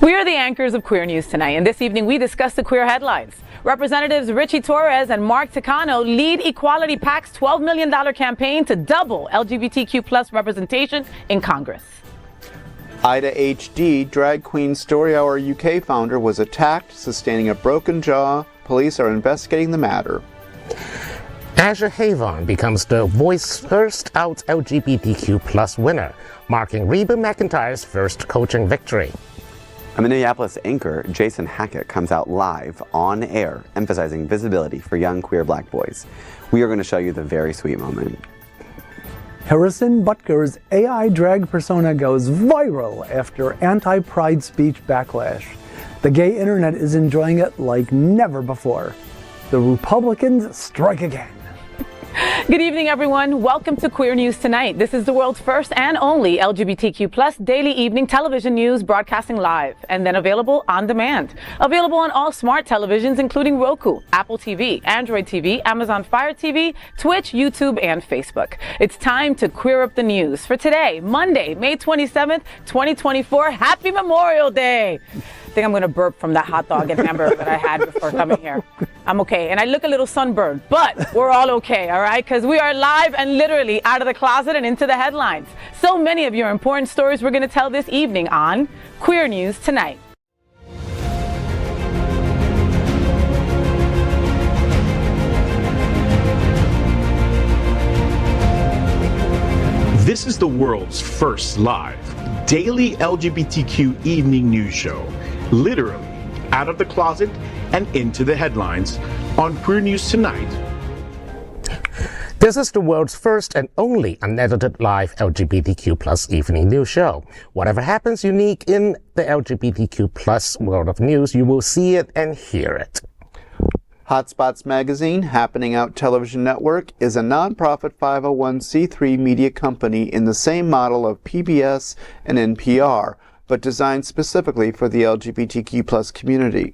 We are the anchors of Queer News Tonight, and this evening we discuss the queer headlines. Representatives Richie Torres and Mark Takano lead Equality PAC's $12 million campaign to double LGBTQ plus representation in Congress. Ida HD, drag queen Story Hour UK founder, was attacked, sustaining a broken jaw. Police are investigating the matter. HaVon becomes the Voice First Out LGBTQ plus winner, marking Reba McEntire's first coaching victory. A Minneapolis anchor, Jason Hackett, comes out live on air, emphasizing visibility for young queer black boys. We are going to show you the very sweet moment. Harrison Butker's AI drag persona goes viral after anti-pride speech backlash. The gay internet is enjoying it like never before. The Republicans strike again. Good evening, everyone. Welcome to Queer News Tonight. This is the world's first and only LGBTQ plus daily evening television news, broadcasting live and then available on demand. Available on all smart televisions, including Roku, Apple TV, Android TV, Amazon Fire TV, Twitch, YouTube, and Facebook. It's time to queer up the news for today, Monday, May 27th, 2024. Happy Memorial Day. I think I'm going to burp from that hot dog and hamburger that I had before coming here. I'm okay. And I look a little sunburned, but we're all okay, all right? Because we are live and literally out of the closet and into the headlines. So many of your important stories we're going to tell this evening on Queer News Tonight. This is the world's first live daily LGBTQ evening news show. Literally out of the closet and into the headlines on Queer News Tonight. This is the world's first and only unedited live LGBTQ plus evening news show. Whatever happens unique in the LGBTQ plus world of news, you will see it and hear it. Hotspots Magazine, Happening Out Television Network, is a nonprofit 501c3 media company in the same model of PBS and NPR, but designed specifically for the LGBTQ plus community.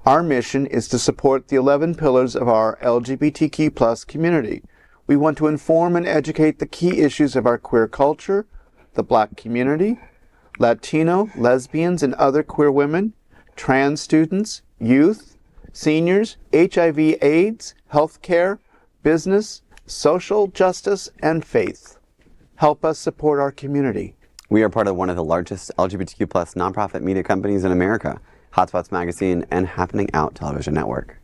Our mission is to support the 11 pillars of our LGBTQ plus community. We want to inform and educate the key issues of our queer culture, the Black community, Latino, lesbians and other queer women, trans students, youth, seniors, HIV/AIDS, healthcare, business, social justice, and faith. Help us support our community. We are part of one of the largest LGBTQ plus nonprofit media companies in America, Hotspots Magazine and Happening Out Television Network.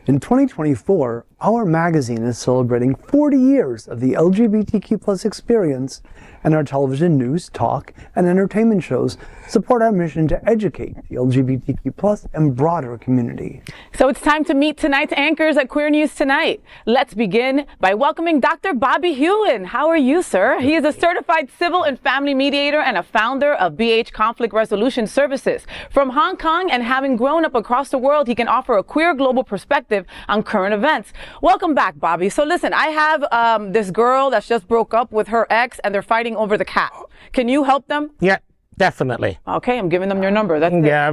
In 2024, our magazine is celebrating 40 years of the LGBTQ plus experience, and our television news, talk, and entertainment shows support our mission to educate the LGBTQ plus and broader community. So it's time to meet tonight's anchors at Queer News Tonight. Let's begin by welcoming Dr. Bobby Huen. How are you, sir? He is a certified civil and family mediator and a founder of BH Conflict Resolution Services. From Hong Kong and having grown up across the world, he can offer a queer global perspective on current events. Welcome back, Bobby. So listen, I have this girl that's just broke up with her ex and they're fighting over the cat. Can you help them? Yeah, definitely. Okay, I'm giving them your number. That's Yeah,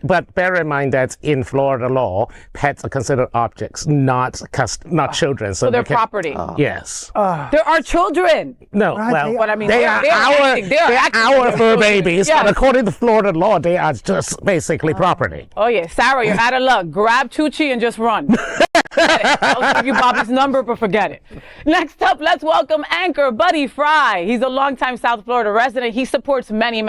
but bear in mind that in Florida law, pets are considered objects, not children. So they're property. Yes. There are children. No, well, What I mean, they are our fur babies, Yes. but according to Florida law, they are just basically property. Oh yeah, Sarah, you're out of luck. Grab Tucci and just run. I'll give you Bobby's number, but forget it. Next up, let's welcome anchor Buddy Frey. He's a longtime South Florida resident. He supports many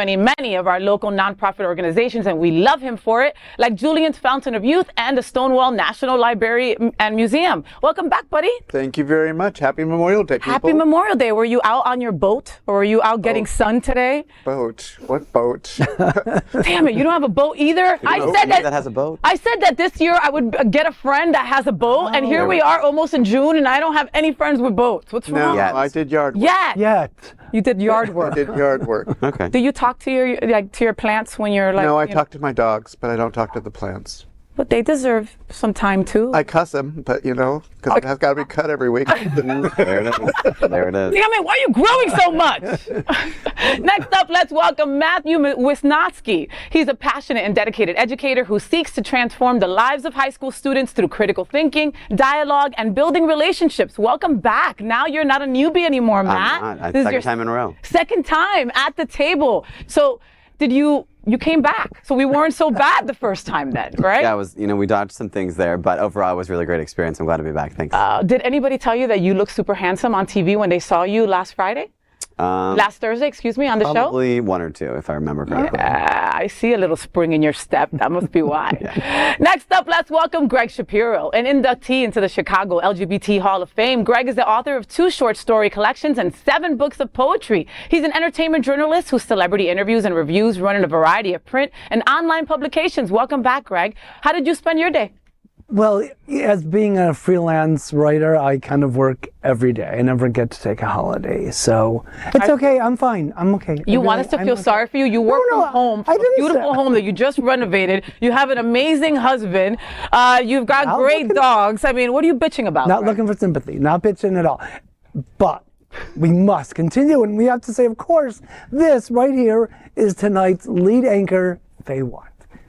of our local nonprofit organizations, and we love him for it, like Julian's Fountain of Youth and the Stonewall National Library and Museum. Welcome back, Buddy. Thank you very much. Happy Memorial Day, people. Happy Memorial Day. Were you out on your boat, or were you out getting sun today? Boat? What boat? Damn it, you don't have a boat either? I said that has a boat. I said that this year I would get a friend that has a boat, and here we are almost in June, and I don't have any friends with boats. What's wrong? Yes. I did yard work. Yet. You did yard work. I did yard work. Okay. Do you talk to your plants when you're like? No, I talk to my dogs, but I don't talk to the plants. But they deserve some time too. I cuss them, but because it has got to be cut every week. There it is. There it is. Damn it, why are you growing so much? Next up, let's welcome Matthew Wisnoski. He's a passionate and dedicated educator who seeks to transform the lives of high school students through critical thinking, dialogue, and building relationships. Welcome back. Now you're not a newbie anymore, Matt. I'm not. Second time in a row. Second time at the table. So did you you came back. So we weren't so bad the first time then, right? Yeah, it was, we dodged some things there, but overall it was a really great experience. I'm glad to be back. Thanks. Did anybody tell you that you look super handsome on TV when they saw you last Friday? Last Thursday, excuse me, on the show? Probably one or two, if I remember correctly. I see a little spring in your step. That must be why. Next up, let's welcome Gregg Shapiro, an inductee into the Chicago LGBT Hall of Fame. Gregg is the author of 2 short story collections and 7 books of poetry. He's an entertainment journalist whose celebrity interviews and reviews run in a variety of print and online publications. Welcome back, Gregg. How did you spend your day? Well, as being a freelance writer, I kind of work every day. I never get to take a holiday, so it's okay. I'm fine. I'm okay. You want us to feel sorry for you? You work from home, from a beautiful home that you just renovated. You have an amazing husband. You've got great dogs. I mean, what are you bitching about? Not looking for sympathy. Not bitching at all. But we must continue, and we have to say, of course, this right here is tonight's lead anchor, FayWhat.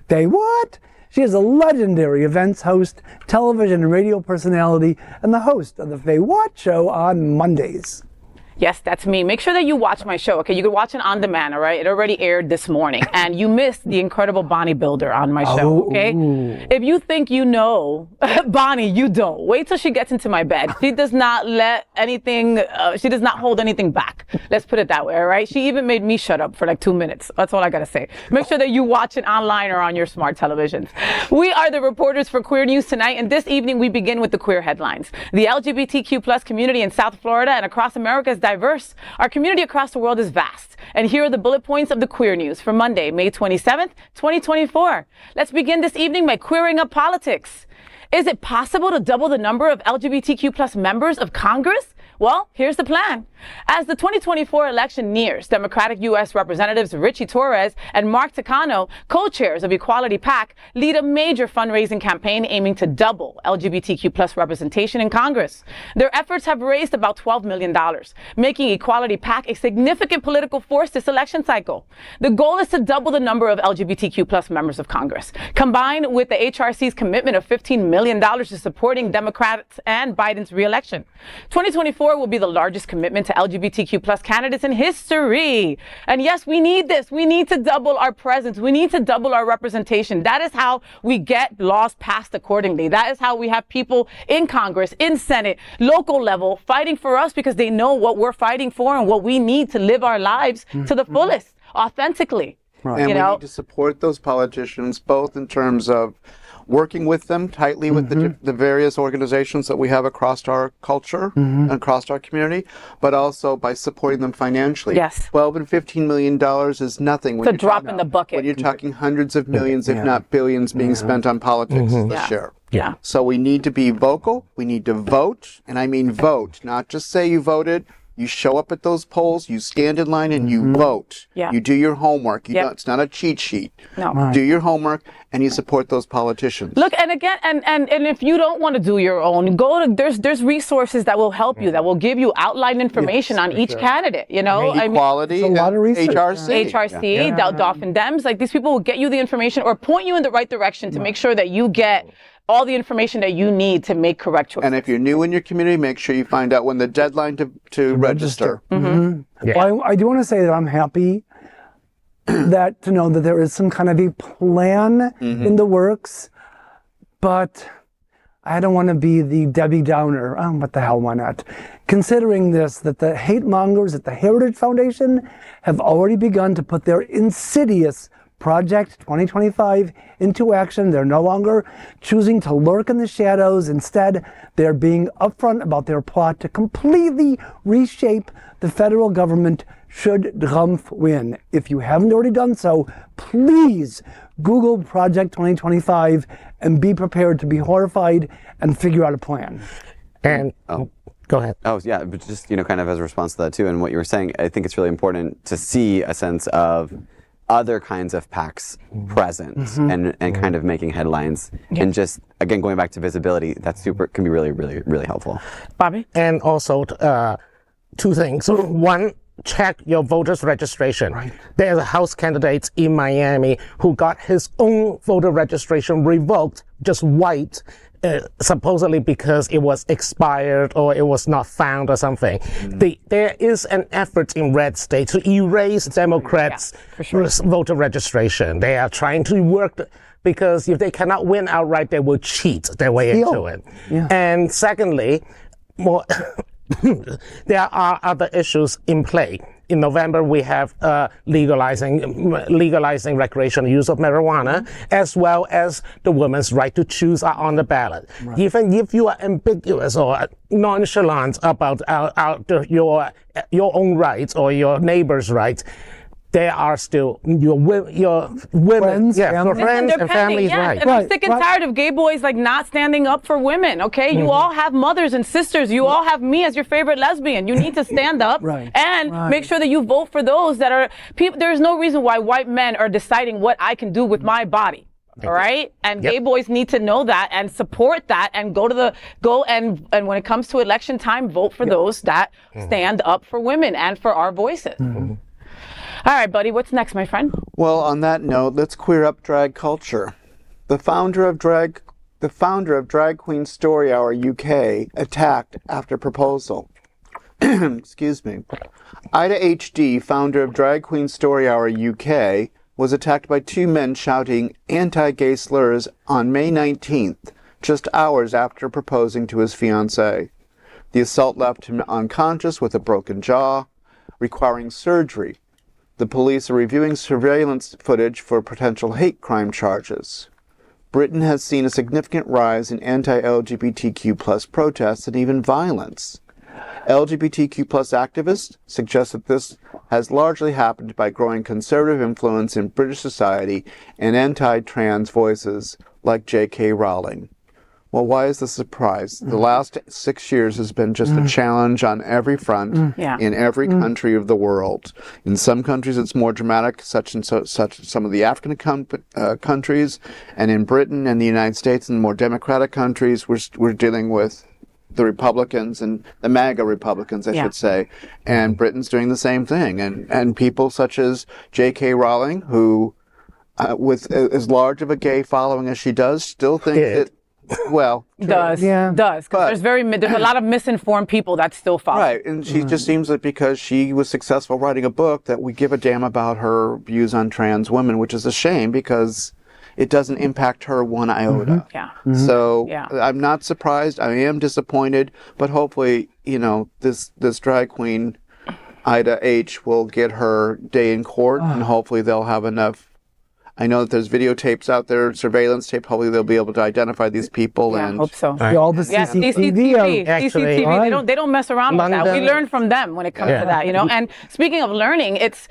FayWhat? She is a legendary events host, television and radio personality, and the host of the FayWhat Show on Mondays. Yes, that's me. Make sure that you watch my show, okay? You can watch it on demand, all right? It already aired this morning. And you missed the incredible Bonnie Builder on my show, okay? If you think you know Bonnie, you don't. Wait till she gets into my bed. She does not let anything, she does not hold anything back. Let's put it that way, all right? She even made me shut up for like 2 minutes. That's all I gotta say. Make sure that you watch it online or on your smart televisions. We are the reporters for Queer News Tonight, and this evening we begin with the queer headlines. The LGBTQ plus community in South Florida and across America is diverse. Our community across the world is vast. And here are the bullet points of the queer news for Monday, May 27th, 2024. Let's begin this evening by queering up politics. Is it possible to double the number of LGBTQ plus members of Congress? Well, here's the plan. As the 2024 election nears, Democratic U.S. Representatives Richie Torres and Mark Takano, co-chairs of Equality PAC, lead a major fundraising campaign aiming to double LGBTQ plus representation in Congress. Their efforts have raised about $12 million, making Equality PAC a significant political force this election cycle. The goal is to double the number of LGBTQ plus members of Congress, combined with the HRC's commitment of $15 million to supporting Democrats and Biden's re-election. 2024 will be the largest commitment to LGBTQ plus candidates in history. And yes, we need this. We need to double our presence. We need to double our representation. That is how we get laws passed accordingly. That is how we have people in Congress, in Senate, local level, fighting for us because they know what we're fighting for and what we need to live our lives to the fullest, authentically. Right. And we need to support those politicians, both in terms of working with them tightly with the various organizations that we have across our culture and across our community, but also by supporting them financially. Yes. $12 and $15 million is nothing. It's a drop in the bucket. When you're talking hundreds of millions, if not billions, being spent on politics this year. Yeah. So we need to be vocal. We need to vote. And I mean vote, not just say you voted. You show up at those polls, you stand in line, and you vote. Yeah. You do your homework. You don't, it's not a cheat sheet. No. Do your homework, and you support those politicians. Look, and again, and if you don't want to do your own, go to there's resources that will help you, that will give you outline information on each candidate. You know, Equality, a lot of research. HRC. Dolphin Dems, like these people will get you the information or point you in the right direction to make sure that you get all the information that you need to make correct choices. And if you're new in your community, make sure you find out when the deadline to register. Well, I do want to say that I'm happy to know that there is some kind of a plan in the works, but I don't want to be the Debbie Downer. Oh, what the hell, why not? Considering this, that the hate mongers at the Heritage Foundation have already begun to put their insidious Project 2025 into action. They're no longer choosing to lurk in the shadows. Instead, they're being upfront about their plot to completely reshape the federal government should Trump win. If you haven't already done so, please Google Project 2025 and be prepared to be horrified and figure out a plan. And go ahead. Oh, yeah, but just, kind of as a response to that too, and what you were saying, I think it's really important to see a sense of other kinds of PACs present and kind of making headlines. And just, again, going back to visibility, that can be really, really, really helpful. Bobby? And also, 2 things. One, check your voters registration. Right. There's a House candidate in Miami who got his own voter registration revoked, just wiped, supposedly because it was expired or it was not found or something. There is an effort in red state to erase Democrats' voter registration. They are trying to work because if they cannot win outright, they will cheat their way into it. Yeah. And secondly, more there are other issues in play. In November, we have legalizing recreational use of marijuana, as well as the woman's right to choose are on the ballot. Right. Even if you are ambiguous or nonchalant about your own rights or your neighbor's rights, there are still your women, friends, friends and families, right? And I'm sick and tired of gay boys like not standing up for women. Okay, you all have mothers and sisters. You all have me as your favorite lesbian. You need to stand up and make sure that you vote for those that are people. There's no reason why white men are deciding what I can do with my body. All right, and gay boys need to know that and support that, and go and when it comes to election time, vote for those that stand up for women and for our voices. All right, buddy, what's next, my friend? Well, on that note, let's queer up drag culture. The founder of Drag Queen Story Hour UK attacked after proposal. Excuse me. Ida HD, founder of Drag Queen Story Hour UK, was attacked by two men shouting anti-gay slurs on May 19th, just hours after proposing to his fiancée. The assault left him unconscious with a broken jaw, requiring surgery. The police are reviewing surveillance footage for potential hate crime charges. Britain has seen a significant rise in anti-LGBTQ+ protests and even violence. LGBTQ+ activists suggest that this has largely happened by growing conservative influence in British society and anti-trans voices like J.K. Rowling. Well, why is this a surprise? The last 6 years has been just a challenge on every front in every country of the world. In some countries, it's more dramatic, such some of the African countries, and in Britain and the United States and more democratic countries, we're dealing with the Republicans and the MAGA Republicans, I should say, and Britain's doing the same thing. And people such as J.K. Rowling, who, with as large of a gay following as she does, still think that. Well, does because there's a lot of misinformed people that still follow. Right, and she just seems that because she was successful writing a book that we give a damn about her views on trans women, which is a shame because it doesn't impact her one iota. So I'm not surprised. I am disappointed, but hopefully, this drag queen Ida H will get her day in court, and hopefully they'll have enough. I know that there's videotapes out there, surveillance tape. Hopefully they'll be able to identify these people. I hope so. All the CCTV. CCTV. They don't mess around with that. We learn from them when it comes to that, And speaking of learning, it's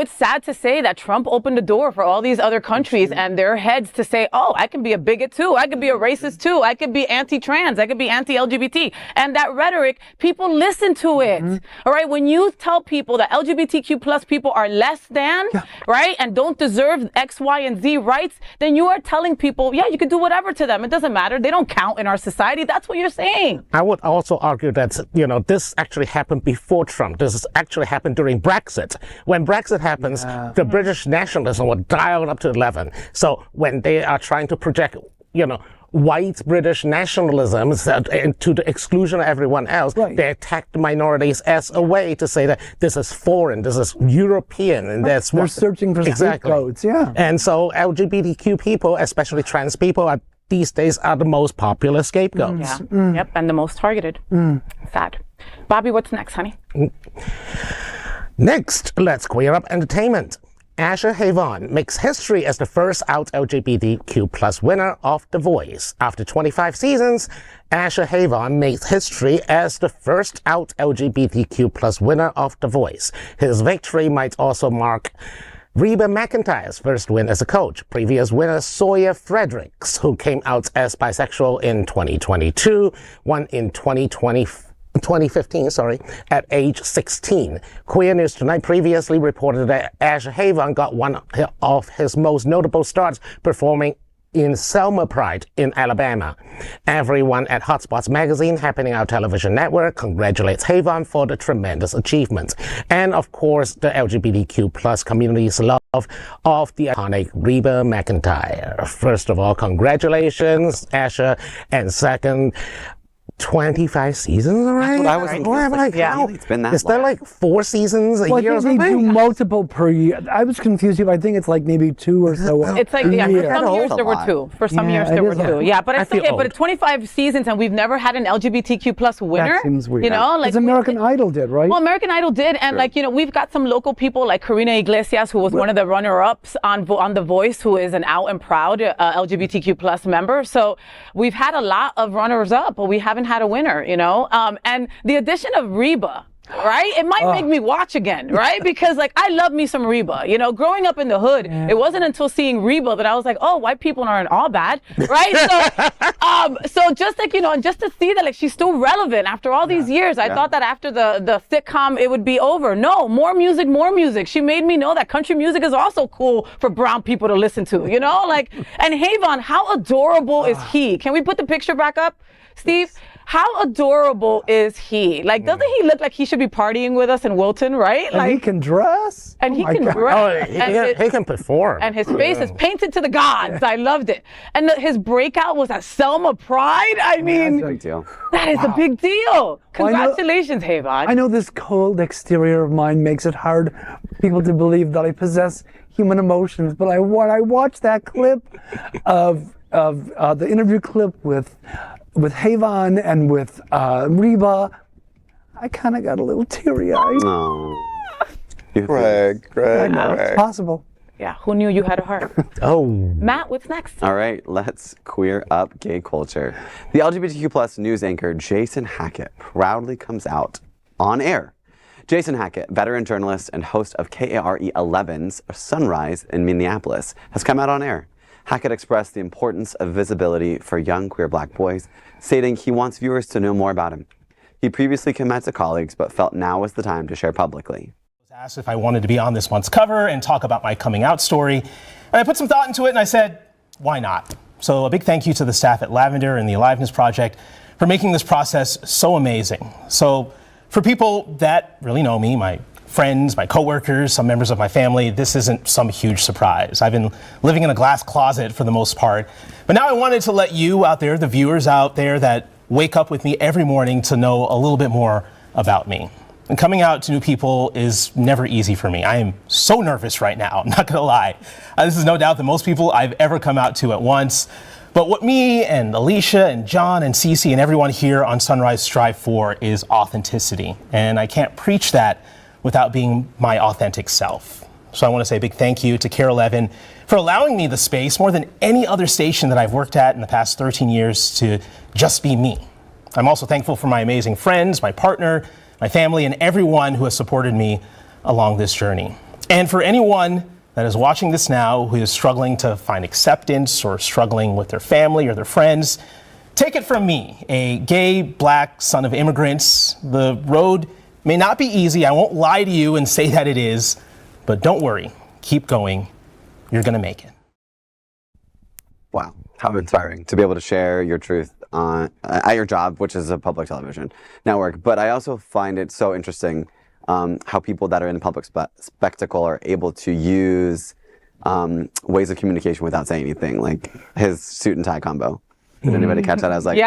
sad to say that Trump opened the door for all these other countries and their heads to say, oh, I can be a bigot too. I could be a racist too. I could be anti-trans. I could be anti-LGBT. And that rhetoric, people listen to it. All right. When you tell people that LGBTQ+ people are less than, right, and don't deserve X, Y, and Z rights, then you are telling people, you can do whatever to them. It doesn't matter. They don't count in our society. That's what you're saying. I would also argue that, this actually happened before Trump. This actually happened during Brexit. When Brexit happens, the British nationalism will dial up to 11. So when they are trying to project, white British nationalism to the exclusion of everyone else, they attack the minorities as a way to say that this is foreign, this is European, and that's they're searching for scapegoats. And so LGBTQ people, especially trans people, these days are the most popular scapegoats. Yep, and the most targeted. Sad. Bobby, what's next, honey? Next, let's queer up entertainment. HaVon makes history as the first out LGBTQ+ winner of The Voice. After 25 seasons, HaVon makes history as the first out LGBTQ+ winner of The Voice. His victory might also mark Reba McEntire's first win as a coach. Previous winner Sawyer Fredericks, who came out as bisexual in 2022, won in 2015, at age 16. Queer News Tonight previously reported that HaVon got one of his most notable starts performing in Selma Pride in Alabama. Everyone at Hotspots Magazine, Happening Out Television Network, congratulates HaVon for the tremendous achievement. And of course, the LGBTQ plus community's love of the iconic Reba McEntire. First of all, congratulations, Asher. And second, 25 seasons already? That's what I was thinking. How? It's been that Is there long. like 4 seasons a Well, year I or think they do something? multiple per year. I was confused. I think it's like maybe 2 or so. It's like, a yeah, year. for some years there were 2. For some Yeah, years it there were is 2. old. Yeah, but I it's feel okay. But old. it's 25 seasons and we've never had an LGBTQ plus winner. That seems weird. You know, like Because American Idol did, right? Well, American Idol did, and like, you know, we've got some local people like Karina Iglesias, who was one of the runner-ups on The Voice, who is an out and proud LGBTQ plus member. So we've had a lot of runners-up, but we haven't had a winner, you know. And the addition of Reba, right? It might make me watch again, right? Because like I love me some Reba. You know, growing up in the hood, it wasn't until seeing Reba that I was like, oh, white people aren't all bad, right? So just like, you know, and just to see that like she's still relevant after all these years. I thought that after the sitcom it would be over. No, more music, more music. She made me know that country music is also cool for brown people to listen to, you know? Like, and HaVon, how adorable is he? Can we put the picture back up, Steve? How adorable is he? Like, doesn't he look like he should be partying with us in Wilton, right? And like, he can dress. and he Oh my can God. dress. Oh, and he can perform. and his face is painted to the gods. I loved it. And his breakout was at Selma Pride. I mean, Big deal. that is a big deal. Well, I know- Congratulations, HaVon. I know this cold exterior of mine makes it hard for people to believe that I possess human emotions, but when I watched that clip of the interview clip with HaVon and with Reba, I kind of got a little teary-eyed. Oh. Greg. It's possible. Yeah, who knew you had a heart? Oh. Matt, what's next? All right, let's queer up gay culture. The LGBTQ plus news anchor Jason Hackett proudly comes out on air. Jason Hackett, veteran journalist and host of KARE 11's Sunrise in Minneapolis, has come out on air. Hackett expressed the importance of visibility for young queer black boys, stating he wants viewers to know more about him. He previously came out to colleagues, but felt now was the time to share publicly. Asked if I wanted to be on this month's cover and talk about my coming out story. And I put some thought into it and I said, why not? So a big thank you to the staff at Lavender and the Aliveness Project for making this process so amazing. So for people that really know me, my friends, my coworkers, some members of my family, this isn't some huge surprise. I've been living in a glass closet for the most part. But now I wanted to let you out there, the viewers out there that wake up with me every morning, to know a little bit more about me. And coming out to new people is never easy for me. I am so nervous right now, I'm not gonna lie. This is no doubt the most people I've ever come out to at once. But what me and Alicia and John and Cece and everyone here on Sunrise strive for is authenticity. And I can't preach that without being my authentic self. So I want to say a big thank you to KARE 11 for allowing me the space, more than any other station that I've worked at in the past 13 years, to just be me. I'm also thankful for my amazing friends, my partner, my family, and everyone who has supported me along this journey. And for anyone that is watching this now who is struggling to find acceptance or struggling with their family or their friends, take it from me, a gay black son of immigrants. The road may not be easy. I won't lie to you and say that it is, but don't worry, keep going. You're gonna make it. Wow, how inspiring to be able to share your truth at your job, which is a public television network. But I also find it so interesting how people that are in the public spectacle are able to use ways of communication without saying anything, like his suit and tie combo. Did anybody catch that? I was like,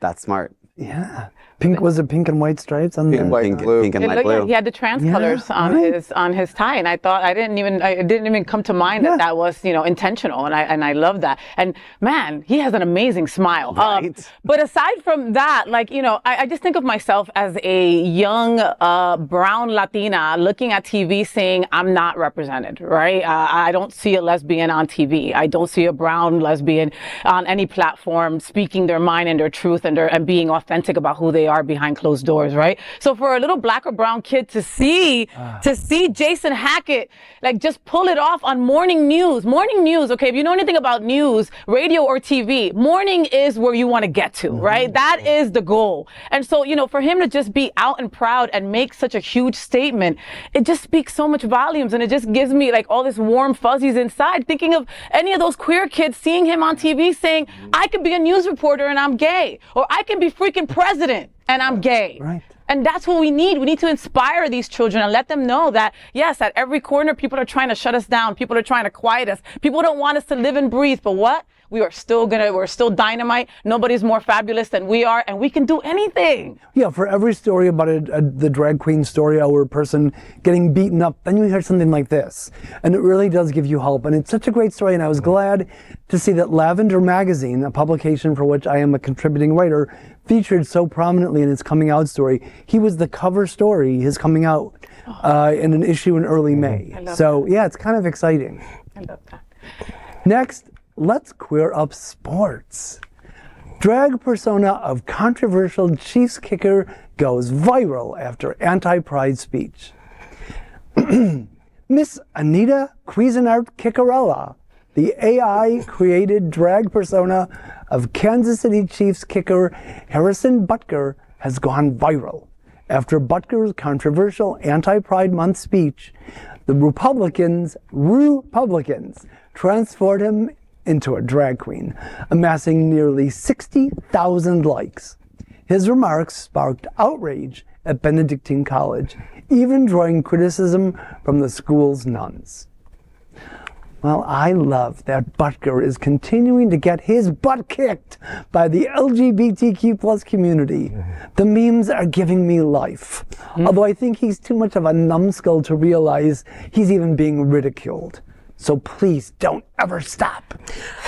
that's smart. Yeah. Pink, was it pink and white stripes on Pink and white and blue. Pink and It light looked like blue. he had the trans colors on his tie, and I thought it didn't even come to mind that was intentional, and I love that. And man, he has an amazing smile. Right. But aside from that, I just think of myself as a young brown Latina looking at TV, saying I'm not represented. Right? I don't see a lesbian on TV. I don't see a brown lesbian on any platform speaking their mind and their truth and being authentic about who they they are behind closed doors, right? So for a little black or brown kid to see Jason Hackett, like, just pull it off on morning news, okay, if you know anything about news, radio or TV, morning is where you want to get to, right? That is the goal. And so, you know, for him to just be out and proud and make such a huge statement, it just speaks so much volumes, and it just gives me like all this warm fuzzies inside, thinking of any of those queer kids seeing him on TV saying, I could be a news reporter and I'm gay, or I can be freaking president and I'm gay. Right. And that's what we need. We need to inspire these children and let them know that, yes, at every corner, people are trying to shut us down. People are trying to quiet us. People don't want us to live and breathe. But what? We're still dynamite. Nobody's more fabulous than we are, and we can do anything. Yeah, for every story about the drag queen story or a person getting beaten up, then you hear something like this. And it really does give you hope. And it's such a great story, and I was glad to see that Lavender Magazine, a publication for which I am a contributing writer, featured so prominently in his coming out story. He was the cover story, his coming out, in an issue in early May. So, yeah, it's kind of exciting. I love that. Next, let's queer up sports. Drag persona of controversial Chiefs kicker goes viral after anti-pride speech. Miss Anita Cuisinart Kickerella, the AI-created drag persona of Kansas City Chiefs kicker Harrison Butker, has gone viral. After Butker's controversial anti-Pride Month speech, the Republicans transformed him into a drag queen, amassing nearly 60,000 likes. His remarks sparked outrage at Benedictine College, even drawing criticism from the school's nuns. Well, I love that Butker is continuing to get his butt kicked by the LGBTQ plus community. The memes are giving me life, although I think he's too much of a numbskull to realize he's even being ridiculed. So please don't ever stop.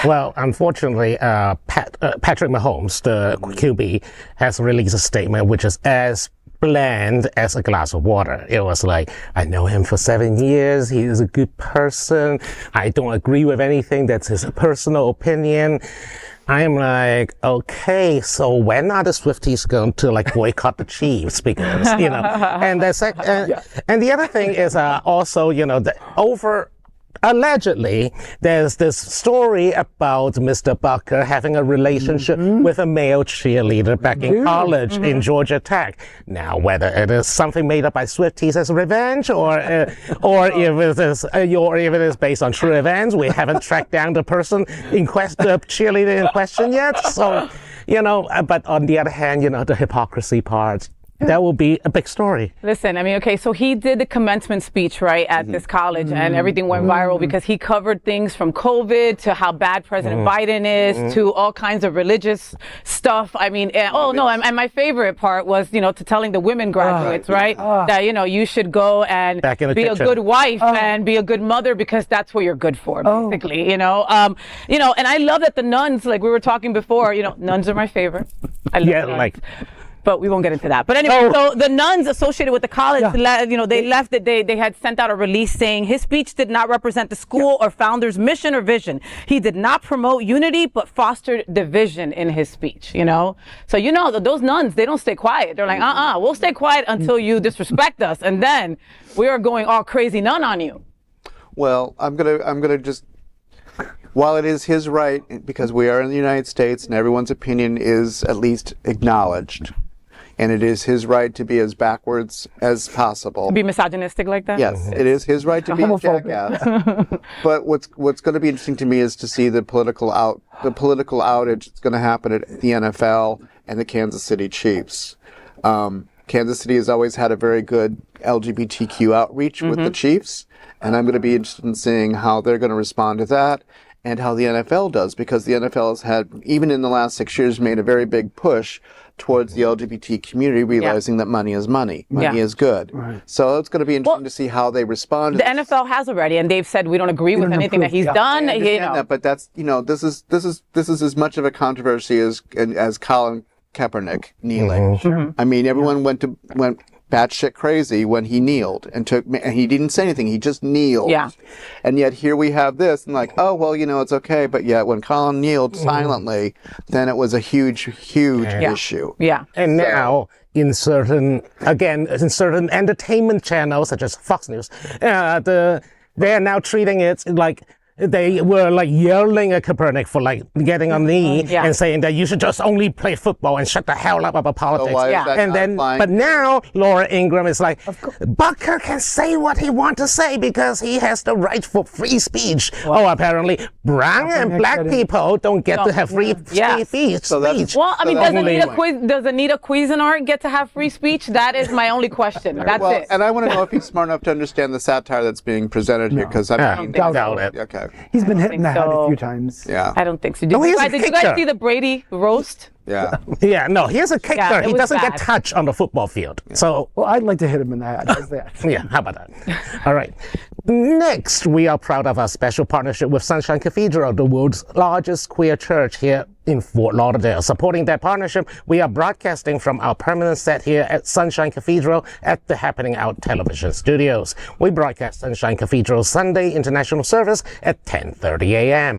Well, unfortunately, Patrick Mahomes, the QB, has released a statement which is as bland as a glass of water. It was like, I know him for 7 years. He is a good person. I don't agree with anything. That's his personal opinion. I'm like, okay, so when are the Swifties going to like boycott the Chiefs? Because, you know, and the other thing is also, you know, allegedly, there's this story about Mr. Butker having a relationship with a male cheerleader back in college in Georgia Tech. Now, whether it is something made up by Swifties as revenge, or if it is based on true events, we haven't tracked down the person in question, the cheerleader in question yet. So, you know, but on the other hand, you know, the hypocrisy part. That will be a big story. Listen, I mean, okay, so he did the commencement speech, right, at this college, and everything went viral because he covered things from COVID to how bad President Biden is to all kinds of religious stuff. I mean, and my favorite part was, you know, to telling the women graduates, right, that, you know, you should go and be a good wife and be a good mother because that's what you're good for, basically, you know. And I love that the nuns, like we were talking before, you know, nuns are my favorite. I love nuns. But we won't get into that. But anyway, so the nuns associated with the college, they left it. They had sent out a release saying his speech did not represent the school or founder's mission or vision. He did not promote unity, but fostered division in his speech, you know? So, you know, those nuns, they don't stay quiet. They're like, we'll stay quiet until you disrespect us. And then we are going all crazy nun on you. Well, I'm gonna just, while it is his right, because we are in the United States and everyone's opinion is at least acknowledged, and it is his right to be as backwards as possible. Be misogynistic like that? Yes, it is his right to be a jackass. But what's going to be interesting to me is to see the political outage that's going to happen at the NFL and the Kansas City Chiefs. Kansas City has always had a very good LGBTQ outreach with the Chiefs, and I'm going to be interested in seeing how they're going to respond to that and how the NFL does, because the NFL has had, even in the last 6 years, made a very big push towards the LGBT community, realizing that money is money. Money is good. Right. So it's going to be interesting to see how they respond. The NFL has already, and they've said we don't agree with anything that he's done. I understand that, but that's, you know, this is as much of a controversy as Colin Kaepernick kneeling. I mean, everyone went batshit crazy when he kneeled and he didn't say anything. He just kneeled. Yeah. And yet here we have this and like, oh, well, it's okay. But yet when Colin kneeled silently, then it was a huge issue. Yeah. And now, in certain entertainment channels, such as Fox News, they're now treating it like they were like yelling at Kaepernick for like getting on knee and saying that you should just only play football and shut the hell up about politics. So why is that And not then, fine? but now Laura Ingraham is like, Butker can say what he wants to say because he has the right for free speech. Oh, apparently brown and black people don't get to have free speech. So that's- Well, I mean, that's does Anita Cuisinart get to have free speech? That is my only question. That's it. And I want to know if he's smart enough to understand the satire that's being presented here, because I mean, doubt it. okay. He's been hit in the head so. a few times. Yeah. I don't think so. Did, Oh, you he's a guys, did you guys kicker. see the Brady roast? Yeah. Yeah, no, here's a kicker. Yeah, it He was doesn't bad. get touched on the football field. So, Well, I'd like to hit him in the head. How's that? yeah, how about that? All right. Next, we are proud of our special partnership with Sunshine Cathedral, the world's largest queer church here in Fort Lauderdale. Supporting that partnership, we are broadcasting from our permanent set here at Sunshine Cathedral at the Happening Out television studios. We broadcast Sunshine Cathedral's Sunday International Service at 10:30 a.m.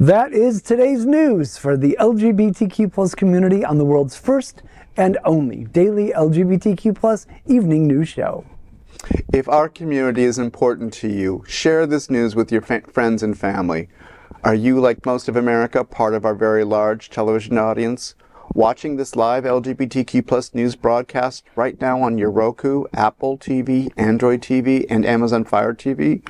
That is today's news for the LGBTQ plus community on the world's first and only daily LGBTQ plus evening news show. If our community is important to you, share this news with your friends and family. Are you, like most of America, part of our very large television audience? Watching this live LGBTQ plus news broadcast right now on your Roku, Apple TV, Android TV, and Amazon Fire TV?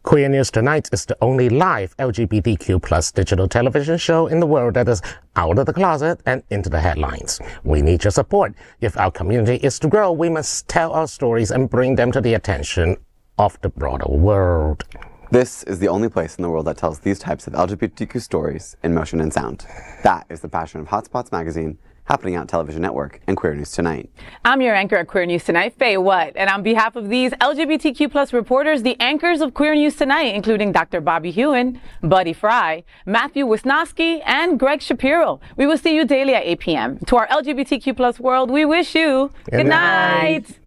Queer News Tonight is the only live LGBTQ plus digital television show in the world that is out of the closet and into the headlines. We need your support. If our community is to grow, we must tell our stories and bring them to the attention of the broader world. This is the only place in the world that tells these types of LGBTQ stories in motion and sound. That is the passion of HotSpots Magazine, Happening Out Television Network, and Queer News Tonight. I'm your anchor at Queer News Tonight, FayWhat. And on behalf of these LGBTQ plus reporters, the anchors of Queer News Tonight, including Dr. Bobby Huen, Buddy Frey, Matthew Wisnoski, and Gregg Shapiro, we will see you daily at 8 p.m. To our LGBTQ plus world, we wish you good night.